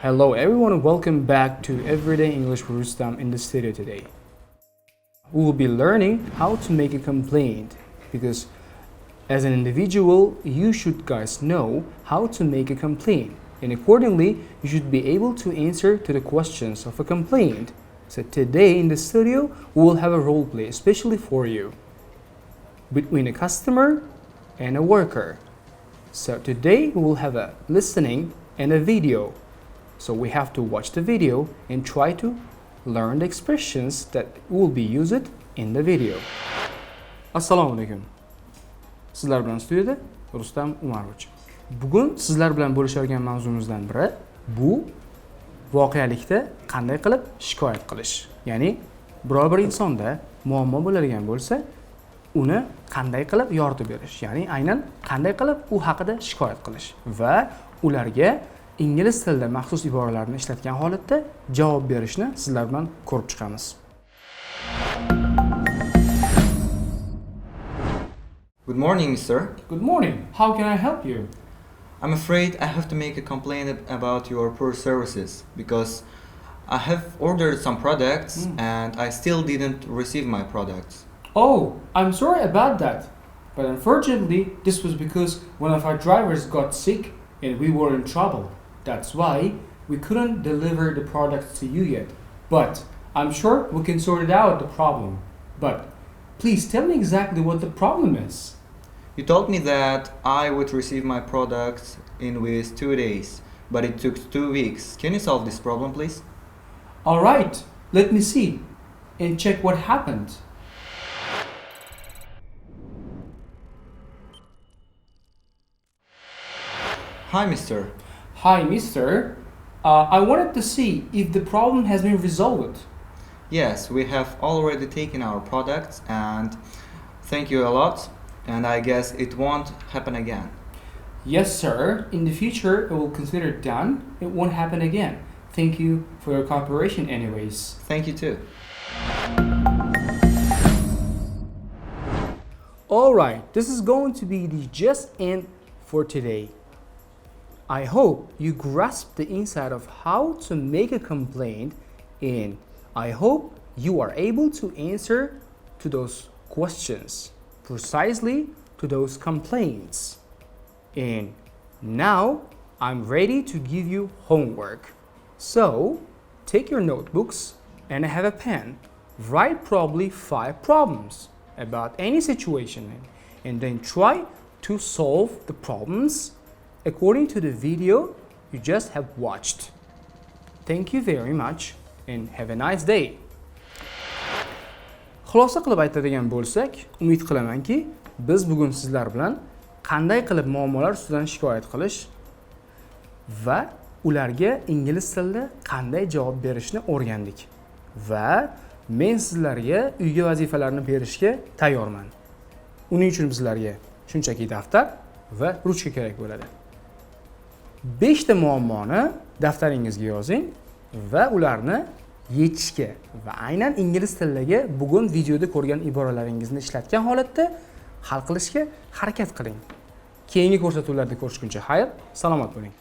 Hello everyone and welcome back to Everyday English with Rustam in the studio today. We will be learning how to make a complaint because as an individual you should guys know how to make a complaint and accordingly you should be able to answer to the questions of a complaint. So today in the studio we will have a role play especially for you between a customer and a worker. So today we will have a listening and a video. So we have to watch the video and try to learn the expressions that will be used in the video. Assalomu alaykum. Sizlar bilan studiyada Rustam Umarovich. Bugun sizlar bilan bo'lishadigan mavzumizdan biri bu voqealikda qanday qilib shikoyat qilish. Ya'ni biror bir insonda muammo bo'ladigan bo'lsa, uni qanday qilib yordam berish. Ya'ni aynan qanday qilib u haqida shikoyat qilish va ularga ingliz tilida maxsus iboralarni ishlatgan holatda javob berishni sizlar bilan ko'rib chiqamiz. Good morning, mister. Good morning. How can I help you? I'm afraid I have to make a complaint about your poor services because I have ordered some products and I still didn't receive my products. Oh, I'm sorry about that. But unfortunately, this was because one of our drivers got sick and we were in trouble. That's why we couldn't deliver the products to you yet. But I'm sure we can sort it out, the problem. But please tell me exactly what the problem is. You told me that I would receive my products in with 2 days, but it took 2 weeks. Can you solve this problem, please? All right, let me see and check what happened. Hi, mister. Hi, mister. I wanted to see if the problem has been resolved. Yes, we have already taken our products and thank you a lot. And I guess it won't happen again. Yes, sir. In the future, it will consider it done. It won't happen again. Thank you for your cooperation anyways. Thank you too. Alright, this is going to be the just end for today. I hope you grasp the insight of how to make a complaint and I hope you are able to answer to those questions precisely to those complaints. And now I'm ready to give you homework. So take your notebooks and have a pen. Write probably 5 problems about any situation and then try to solve the problems according to the video you just have watched. Thank you very much and have a nice day. Xulosa qilib aytadigan bo'lsak, umid qilamanki, biz bugun sizlar bilan qanday qilib muammolar ustidan shikoyat qilish va ularga ingliz tilida qanday javob berishni o'rgandik. Va men sizlarga uyga vazifalarni berishga tayyorman. Uning uchun bizlarga shunchaki daftar va ruchka kerak bo'ladi. 5 ta muammoni daftaringizga yozing va ularni yechishga va aynan ingliz tilidagi bugun videoda ko'rgan iboralaringizni ishlatgan holatda hal qilishga harakat qiling. Keyingi ko'rsatuvlarda ko'rishguncha xayr, salomat bo'ling.